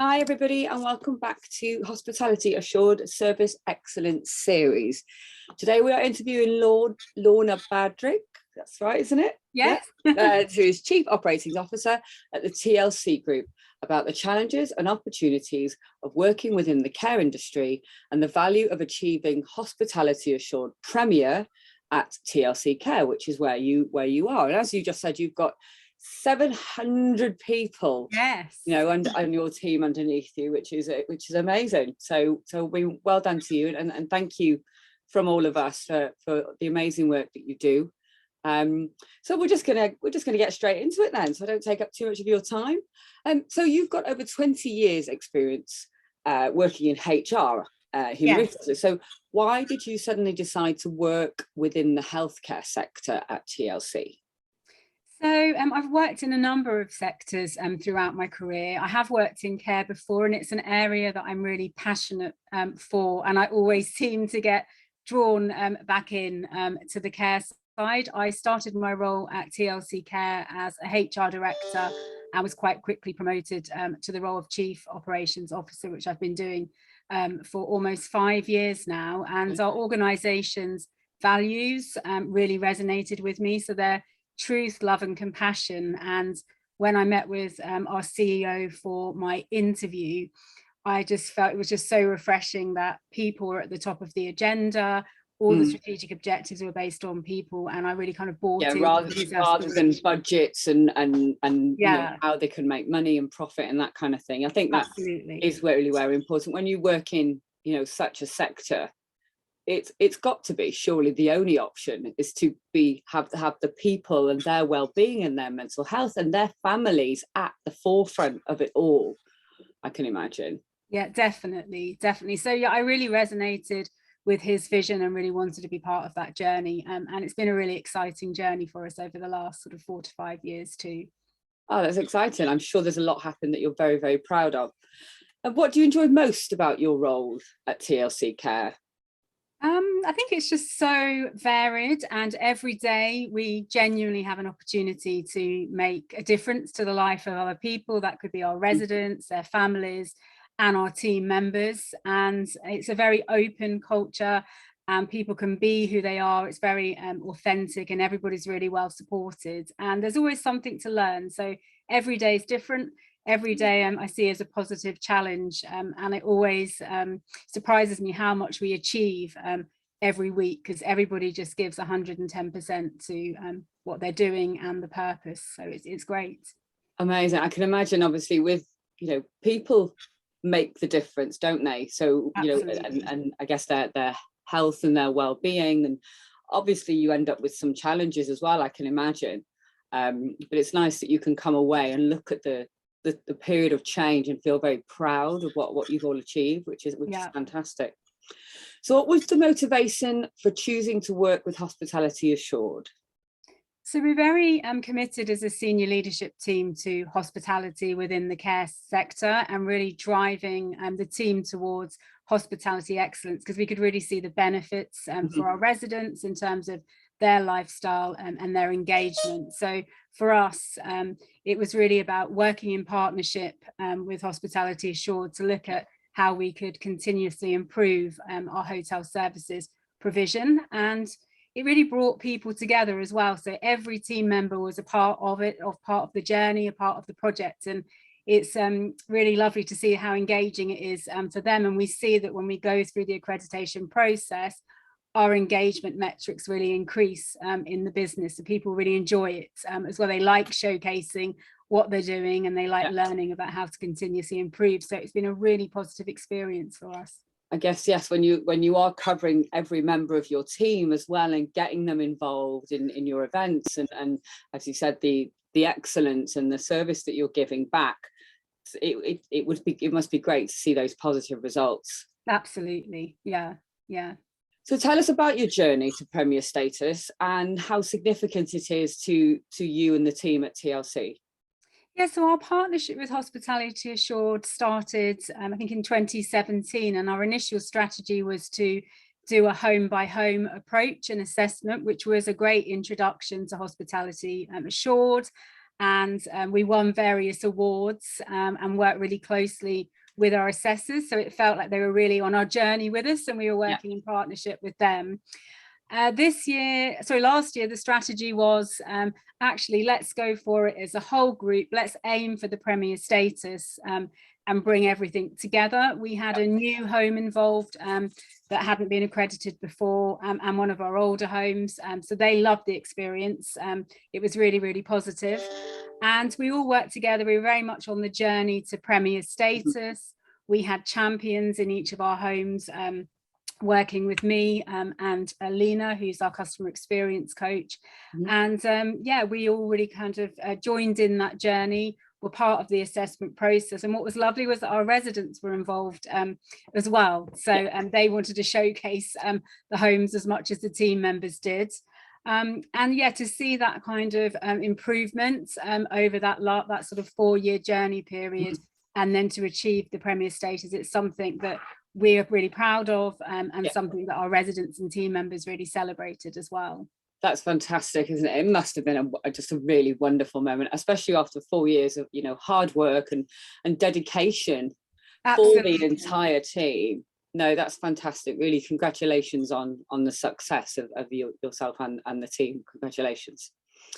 Hi everybody and welcome back to Hospitality Assured Service Excellence Series. Today we are interviewing Lorna Badrick, that's right, isn't it? Yes. Who is Chief Operating Officer at the TLC Group, about the challenges and opportunities of working within the care industry and the value of achieving Hospitality Assured Premier at TLC Care, which is where you are. And as you just said, you've got 700 people, yes, you know, and your team underneath you, which is amazing. So we well done to you, and thank you from all of us for the amazing work that you do. So we're just gonna get straight into it then, so I don't take up too much of your time. So you've got over 20 years experience working in HR, human resources. So why did you suddenly decide to work within the healthcare sector at TLC? So I've worked in a number of sectors throughout my career. I have worked in care before, and it's an area that I'm really passionate for, and I always seem to get drawn back in to the care side. I started my role at TLC Care as a HR director and was quite quickly promoted to the role of Chief Operations Officer, which I've been doing for almost 5 years now. And our organisation's values really resonated with me. So they're truth, love and compassion. And when I met with our CEO for my interview, I just felt it was just so refreshing that people were at the top of the agenda. All the strategic objectives were based on people, and I really kind of bought in. Rather than budgets and you know, how they can make money and profit and that kind of thing. I think that is really very important when you work in, you know, such a sector. It's got to be surely the only option is to have the people and their well-being and their mental health and their families at the forefront of it all, I can imagine. Yeah, definitely. So yeah, I really resonated with his vision and really wanted to be part of that journey, and it's been a really exciting journey for us over the last sort of 4 to 5 years too. Oh, that's exciting. I'm sure there's a lot happened that you're very, very proud of. And what do you enjoy most about your role at TLC Care? I think it's just so varied, and every day we genuinely have an opportunity to make a difference to the life of other people. That could be our residents, their families, and our team members. And it's a very open culture, and people can be who they are. It's very authentic, and everybody's really well supported, and there's always something to learn. So every day is different. Every day I see as a positive challenge, and it always surprises me how much we achieve every week, because everybody just gives 110% to what they're doing and the purpose. So it's great. Amazing. I can imagine, obviously, with, you know, people make the difference, don't they? So, you know, and I guess their health and their well-being, and obviously you end up with some challenges as well, I can imagine. But it's nice that you can come away and look at the period of change and feel very proud of what you've all achieved, which is fantastic. So what was the motivation for choosing to work with Hospitality Assured? So we're very committed as a senior leadership team to hospitality within the care sector, and really driving the team towards hospitality excellence, because we could really see the benefits for our residents in terms of their lifestyle and their engagement. So for us, it was really about working in partnership with Hospitality Assured to look at how we could continuously improve our hotel services provision. And it really brought people together as well. So every team member was a part of it, part of the journey, a part of the project. And it's really lovely to see how engaging it is for them. And we see that when we go through the accreditation process, our engagement metrics really increase in the business. So people really enjoy it as well. They like showcasing what they're doing, and they like learning about how to continuously improve. So it's been a really positive experience for us. I guess, yes, when you are covering every member of your team as well, and getting them involved in your events, and as you said, the excellence and the service that you're giving back, it must be great to see those positive results. Absolutely. Yeah. So tell us about your journey to Premier status and how significant it is to you and the team at TLC. Yeah, so our partnership with Hospitality Assured started, I think, in 2017, and our initial strategy was to do a home-by-home approach and assessment, which was a great introduction to Hospitality Assured. and we won various awards and worked really closely with our assessors. So it felt like they were really on our journey with us, and we were working in partnership with them. Last year, the strategy was actually, let's go for it as a whole group. Let's aim for the Premier status and bring everything together. We had a new home involved that hadn't been accredited before, and one of our older homes. So they loved the experience. It was really, really positive. And we all worked together. We were very much on the journey to Premier status. We had champions in each of our homes, working with me and Lena, who's our customer experience coach. And yeah, we all really kind of joined in that journey, were part of the assessment process. And what was lovely was that our residents were involved as well. So they wanted to showcase the homes as much as the team members did. And yeah, to see that kind of improvement over that sort of 4-year journey period, and then to achieve the Premier status, it's something that we're really proud of, and something that our residents and team members really celebrated as well. That's fantastic, isn't it? It must have been just a really wonderful moment, especially after 4 years of, you know, hard work and dedication. Absolutely. For the entire team. No, that's fantastic. Really, congratulations on the success of yourself and the team. Congratulations.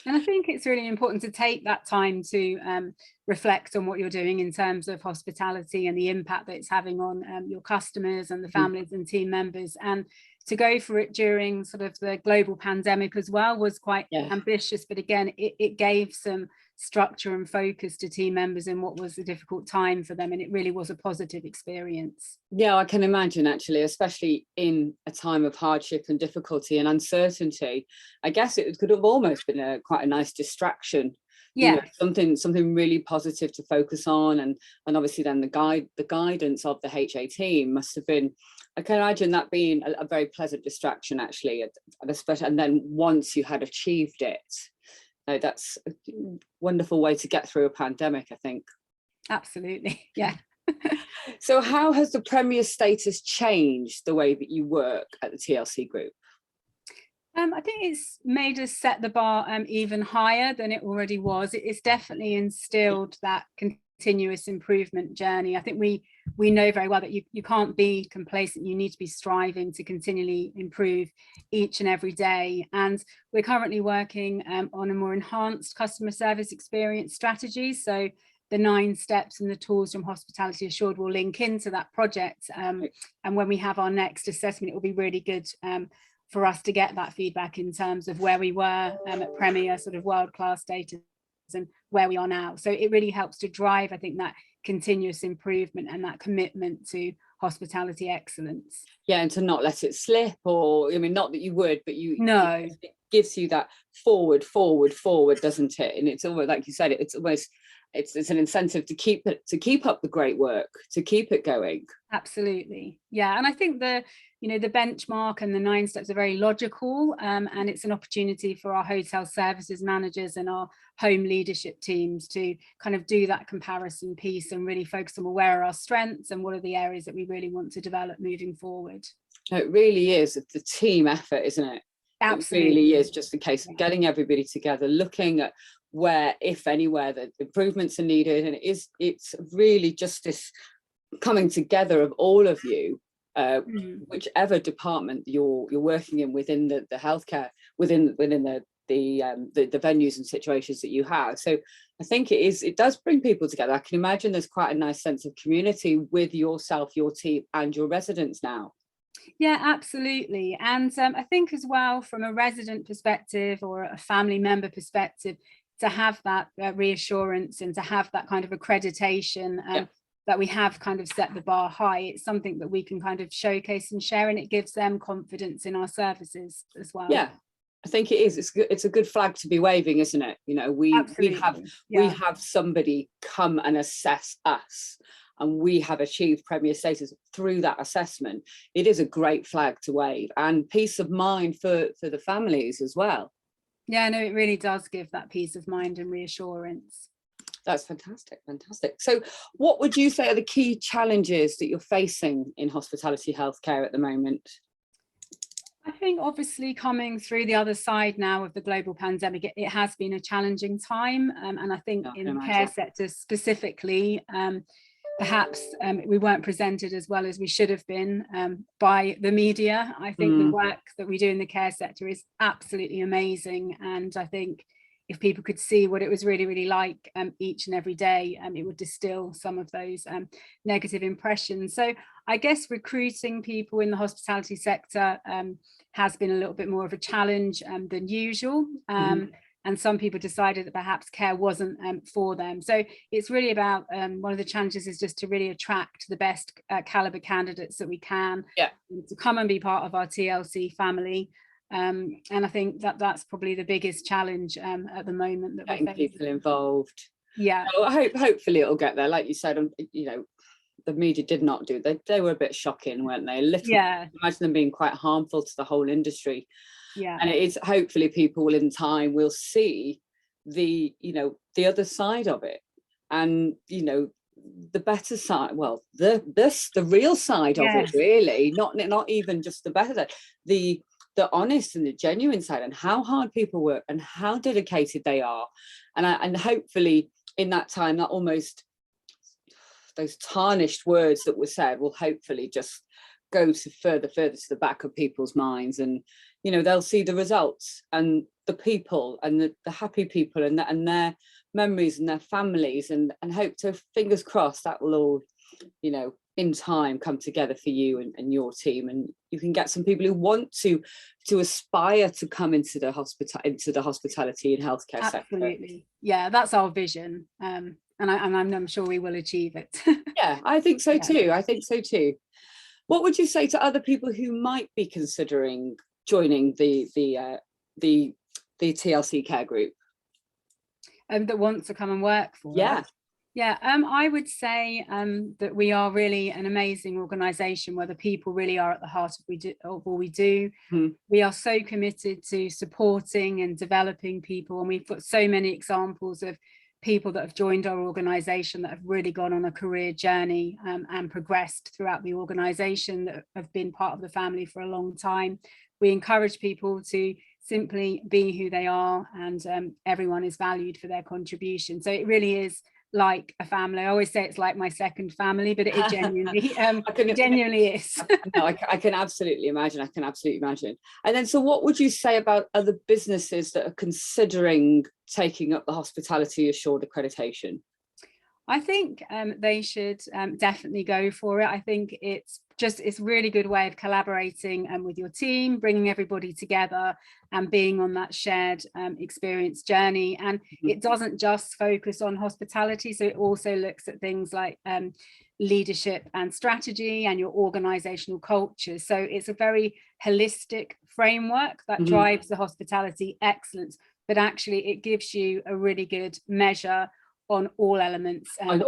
And I think it's really important to take that time to reflect on what you're doing in terms of hospitality and the impact that it's having on your customers and the families and team members. And to go for it during sort of the global pandemic as well was quite ambitious. But again, it gave some structure and focus to team members in what was a difficult time for them. And it really was a positive experience. Yeah, I can imagine, actually, especially in a time of hardship and difficulty and uncertainty. I guess it could have almost been quite a nice distraction. Yeah, you know, something really positive to focus on, and obviously then the guidance of the HA team must have been, I can imagine that being a very pleasant distraction, actually, and then once you had achieved it, that's a wonderful way to get through a pandemic, I think. Absolutely, yeah. So how has the Premier status changed the way that you work at the TLC Group? I think it's made us set the bar even higher than it already was. It's definitely instilled that continuous improvement journey. I think we know very well that you can't be complacent. You need to be striving to continually improve each and every day. And we're currently working on a more enhanced customer service experience strategy. So the 9 steps and the tools from Hospitality Assured will link into that project. And when we have our next assessment, it will be really good for us to get that feedback in terms of where we were at Premier, sort of world-class status, and where we are now. So it really helps to drive, I think, that continuous improvement and that commitment to hospitality excellence. Yeah, and to not let it slip, or, I mean, not that you would, but it gives you that forward, doesn't it? And it's almost, like you said, it's an incentive to keep up the great work, to keep it going. Absolutely, yeah. And I think the benchmark and the 9 steps are very logical, and it's an opportunity for our hotel services managers and our home leadership teams to kind of do that comparison piece and really focus on where are our strengths and what are the areas that we really want to develop moving forward. It really is the team effort, isn't it? Absolutely. It really is just a case of getting everybody together, looking at where, if anywhere, the improvements are needed, and it's really just this coming together of all of you, whichever department you're working in within the healthcare, within the venues and situations that you have. So I think it does bring people together. I can imagine there's quite a nice sense of community with yourself, your team, and your residents now. Yeah, absolutely. And I think as well, from a resident perspective or a family member perspective, to have that reassurance and to have that kind of accreditation that we have kind of set the bar high, it's something that we can kind of showcase and share, and it gives them confidence in our services as well. Yeah, I think it is. It's a good flag to be waving, isn't it? You know, we have somebody come and assess us, and we have achieved Premier status through that assessment. It is a great flag to wave, and peace of mind for the families as well. Yeah, no, it really does give that peace of mind and reassurance. That's fantastic. So what would you say are the key challenges that you're facing in hospitality healthcare at the moment? I think obviously coming through the other side now of the global pandemic, it has been a challenging time. And I think in the care sector specifically, perhaps we weren't presented as well as we should have been by the media. I think the work that we do in the care sector is absolutely amazing. And I think if people could see what it was really like each and every day, it would distill some of those negative impressions. So I guess recruiting people in the hospitality sector has been a little bit more of a challenge than usual. And some people decided that perhaps care wasn't for them. So it's really about, one of the challenges is just to really attract the best caliber candidates that we can to come and be part of our TLC family. And I think that that's probably the biggest challenge at the moment, that getting people involved. Yeah. So hopefully it'll get there. Like you said, you know, the media did not do. They were a bit shocking, weren't they? A little. Yeah. Imagine them being quite harmful to the whole industry. Yeah. And it is, hopefully people in time will see the, you know, the other side of it, and, you know, the better side, well, the real side of it, really, not even just the better side, the honest and the genuine side, and how hard people work and how dedicated they are. And hopefully in that time, that almost those tarnished words that were said will hopefully just go to further to the back of people's minds, and, you know, they'll see the results and the people and the happy people and their memories and their families, and hope to, fingers crossed, that will all, you know, in time come together for you and your team, and you can get some people who want to aspire to come into the hospitality and healthcare sector. Absolutely. Yeah, that's our vision. And I'm sure we will achieve it. Yeah, I think so too. I think so too. What would you say to other people who might be considering joining the TLC Care group? That want to come and work for us? Yeah, I would say that we are really an amazing organisation where the people really are at the heart of all we do. We are so committed to supporting and developing people, and we've got so many examples of people that have joined our organisation that have really gone on a career journey and progressed throughout the organisation, that have been part of the family for a long time. We encourage people to simply be who they are, and everyone is valued for their contribution. So it really is like a family. I always say it's like my second family, but it genuinely, genuinely is. No, I can absolutely imagine. I can absolutely imagine. And then, so what would you say about other businesses that are considering taking up the hospitality assured accreditation? I think they should definitely go for it. I think it's a really good way of collaborating with your team, bringing everybody together and being on that shared experience journey. And it doesn't just focus on hospitality, so it also looks at things like leadership and strategy and your organizational culture. So it's a very holistic framework that drives the hospitality excellence, but actually it gives you a really good measure on all elements. An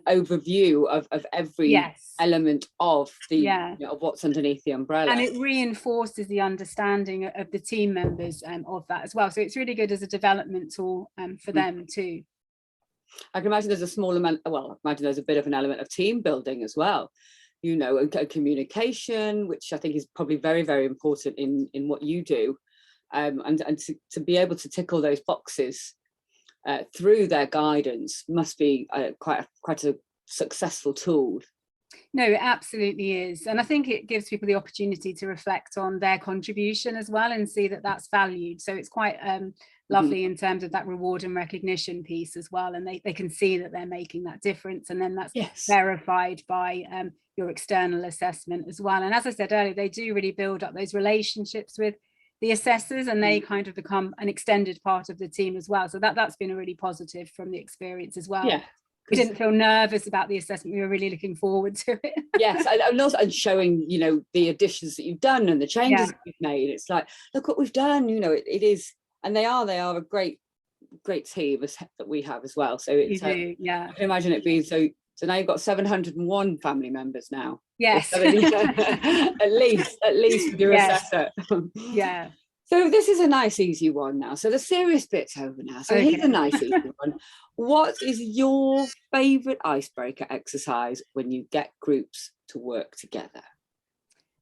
overview of every element of the you know, of what's underneath the umbrella, and it reinforces the understanding of the team members of that as well. So it's really good as a development tool for them too. I can imagine there's a small amount, well, I imagine there's a bit of an element of team building as well, you know, and communication, which I think is probably very, very important in what you do, and to be able to tick all those boxes through their guidance must be quite a successful tool. No, it absolutely is. And I think it gives people the opportunity to reflect on their contribution as well and see that that's valued. So it's quite lovely in terms of that reward and recognition piece as well. And they can see that they're making that difference. And then that's verified by your external assessment as well. And as I said earlier, they do really build up those relationships with the assessors, and they kind of become an extended part of the team as well. So that's been a really positive from the experience as well. Yeah. We didn't feel nervous about the assessment. We were really looking forward to it. Yes, and showing, you know, the additions that you've done and the changes that you've made. It's like, look what we've done, you know, it is, and they are a great team that we have as well. So it's I can imagine it being so now you've got 701 family members now. Yes. at least with your assessor. Yeah. So this is a nice easy one now. So the serious bit's over now. So here's a nice easy one. What is your favourite icebreaker exercise when you get groups to work together?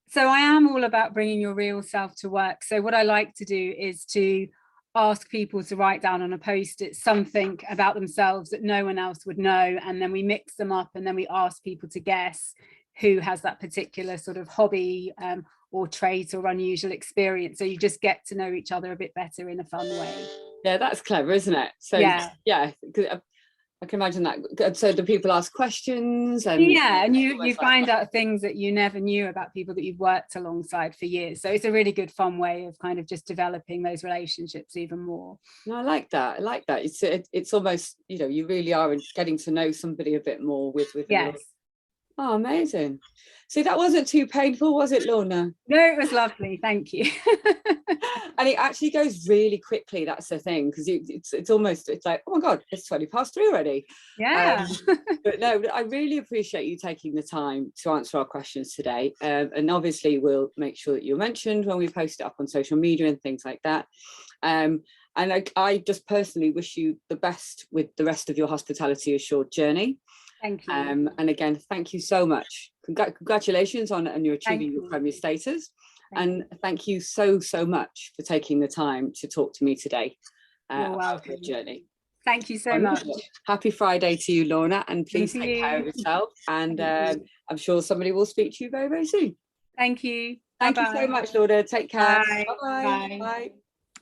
So I am all about bringing your real self to work. So what I like to do is to ask people to write down on a post-it something about themselves that no one else would know, and then we mix them up, and then we ask people to guess who has that particular sort of hobby or trait or unusual experience. So you just get to know each other a bit better in a fun way. Yeah, that's clever, isn't it? So yeah, I can imagine that. So do people ask questions? And yeah, and you find out things that you never knew about people that you've worked alongside for years. So it's a really good fun way of kind of just developing those relationships even more. No, I like that. I like that. It's almost, you know, you really are getting to know somebody a bit more with yes. Oh, amazing. See, that wasn't too painful, was it, Lorna? No, it was lovely. Thank you. And it actually goes really quickly. That's the thing, because it's almost, it's like, oh my God, it's 3 already. Yeah. But no, I really appreciate you taking the time to answer our questions today. And obviously we'll make sure that you're mentioned when we post it up on social media and things like that. And I just personally wish you the best with the rest of your Hospitality Assured journey. Thank you. And again, thank you so much. Congratulations on your achieving your Premier status. And thank you so much for taking the time to talk to me today about your journey. Thank you so much. Happy Friday to you, Lorna, and please take care of yourself. And I'm sure somebody will speak to you very soon. Thank you. Thank you so much, Lorna. Take care. Bye. Bye. Bye.